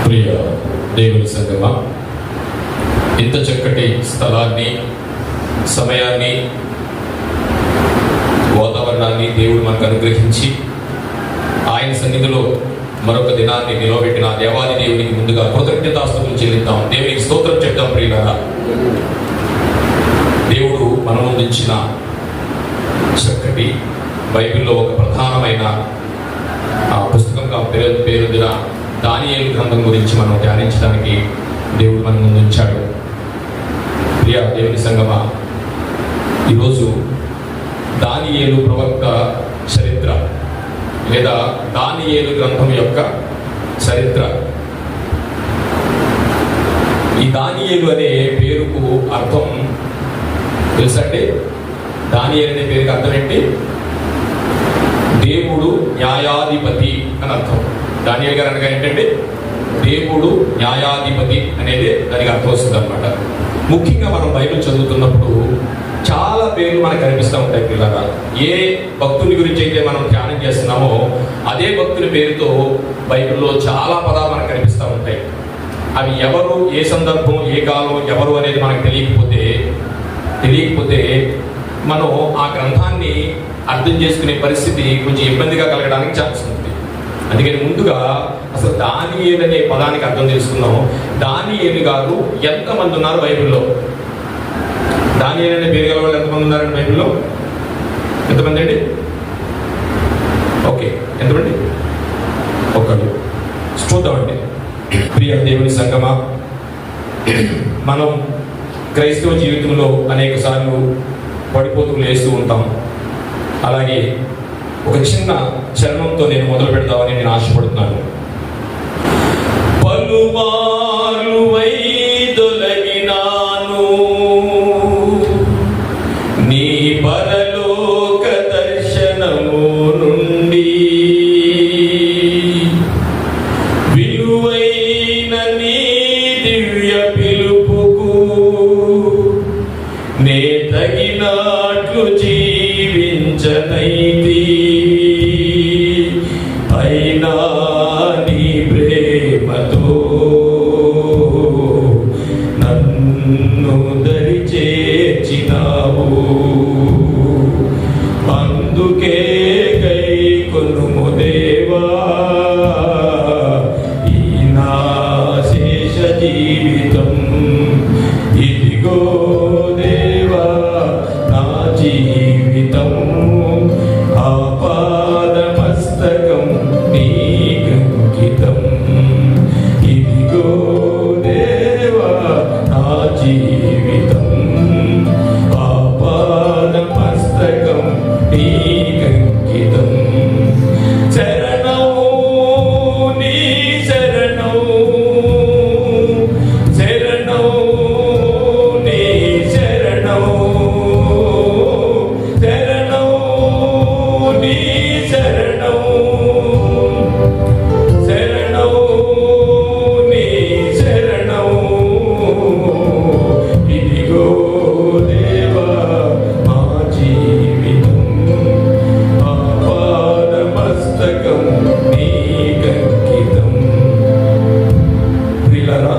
ప్రియ దేవుని సంగమా, ఇంత చక్కటి స్థలాన్ని, సమయాన్ని, వాతావరణాన్ని దేవుడు మనకు అనుగ్రహించి ఆయన సన్నిధిలో మరొక దినాన్ని నిలవబెట్టిన దేవాది దేవునికి ముందుగా కృతజ్ఞతాస్తుతులు చెల్లిద్దాం. దేవునికి స్తోత్రం చెప్తాం. ప్రియులారా, దేవుడు మన ముందుంచిన చక్కటి బైబిల్లో ఒక ప్రధానమైన పుస్తకంగా పేరొందిన దానియేలు గ్రంథం గురించి మనం ధ్యానించడానికి దేవుడు మన ముందు ఉంచాడు. ప్రియ దేవుని సంగమా, ఈరోజు దానియేలు ప్రవక్త చరిత్ర లేదా దానియేలు గ్రంథం యొక్క చరిత్ర. ఈ దానియేలు అనే పేరుకు అర్థం తెలుసా అండి? దానియేలు అనే పేరుకి అర్థం ఏంటి? దేవుడు న్యాయాధిపతి అని అర్థం. దానియేలు గారు అనగా ఏంటంటే దేవుడు న్యాయాధిపతి అనేది దానికి అర్థం వస్తుంది అనమాట. ముఖ్యంగా మనం బైబిల్ చదువుతున్నప్పుడు చాలా పేర్లు మనకు కనిపిస్తూ ఉంటాయి. పిల్లగా ఏ భక్తుని గురించి అయితే మనం ధ్యానం చేస్తున్నామో అదే భక్తుని పేరుతో బైబిల్లో చాలా పదాలు మనకు కనిపిస్తూ ఉంటాయి. అవి ఎవరు, ఏ సందర్భం, ఏ కాలం, ఎవరు అనేది మనకు తెలియకపోతే మనం ఆ గ్రంథాన్ని అర్థం చేసుకునే పరిస్థితి కొంచెం ఇబ్బందిగా కలగడానికి ఛాన్స్ ఉంది. అందుకని ముందుగా అసలు దానియేలు అనే పదానికి అర్థం చేసుకున్నాం. దానియేలు గారు ఎంతమంది ఉన్నారు బైబిల్లో? దానియేలు అనే పేరు గల వాళ్ళు ఎంతమంది ఉన్నారండి బైబిల్లో? ఎంతమంది అండి? ఓకే, ఎంతమంది? ఒకళ్ళు. చూద్దామండి. ప్రియ దేవుని సంగమా, మనం క్రైస్తవ జీవితంలో అనేక సార్లు పడిపోతూ లేస్తూ ఉంటాం. అలాగే ఒక చిన్న చరణంతో నేను మొదలు పెడతామని నేను ఆశపడుతున్నాను. పలుమార్లు వైదొలగినాను నీ పరలోక దర్శనము నుండి, విలువైన నీ దివ్య పిలుపుకు నే తగినట్లు జీవించనైతి, అయినా నీ ప్రేమతో నన్ను దరి చేర్చినావు, అందుకే గైకొనుము దేవా ఈ నా శేష జీవితం. ఇదిగో దేవా నా జీవితం, ఆపాదమస్తకం నీకంకితం. ఇదిగో దేవా నా జీవితం, ఆపాదమస్తకం నీకంకితం. శరణం నీ శరణం, శరణం నీ శరణం, శరణం నీ శరణం, శరణం నీ శరణం. ఇదిగో దేవా మా జీవితం, ఆపాదమస్తకం నీకంకితం. ప్రియులారా,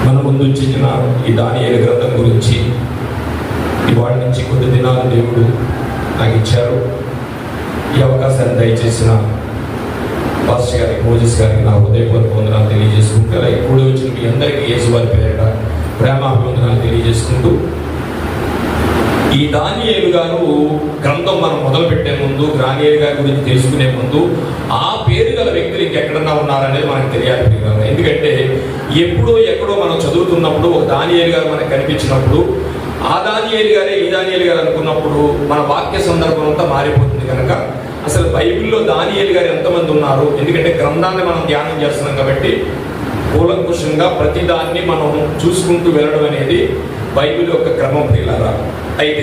మన ముందు ఉంచిన ఈ దానియేలు గ్రంథం గురించి ఇవాళ నుంచి కొద్ది దినాలు దేవుడు నాకు ఇచ్చారు. ఈ అవకాశాన్ని దయచేసిన పాస్టర్ గారికి, మోజెస్ గారికి నా హృదయపూర్వక వందనాలు తెలియజేసుకుంటూ, అలాగే కూడి వచ్చిన మీ అందరికీ యేసు వారి పేరిట ప్రేమాభివందనాలు తెలియజేసుకుంటూ, ఈ దానియేలు గారు గ్రంథం మనం మొదలు పెట్టే ముందు, దానియేలు గారి గురించి తెలుసుకునే ముందు ఆ పేరు గల వ్యక్తులు ఇంకెక్కడన్నా ఉన్నారనేది మనకు తెలియాలి. ఎందుకంటే ఎప్పుడో ఎక్కడో మనం చదువుతున్నప్పుడు ఒక దానియేలు గారు మనకు కనిపించినప్పుడు ఆ దానియేలు గారే ఈ దానియేలు గారు అనుకున్నప్పుడు మన వాక్య సందర్భం అంతా మారిపోతుంది. కనుక అసలు బైబిల్లో దానియేలు గారు ఎంతమంది ఉన్నారు? ఎందుకంటే గ్రంథాన్ని మనం ధ్యానం చేస్తున్నాం కాబట్టి కూలంకుషంగా ప్రతిదాన్ని మనం చూసుకుంటూ వెళ్ళడం అనేది బైబిల్ యొక్క క్రమం. ప్రియులారా, అయితే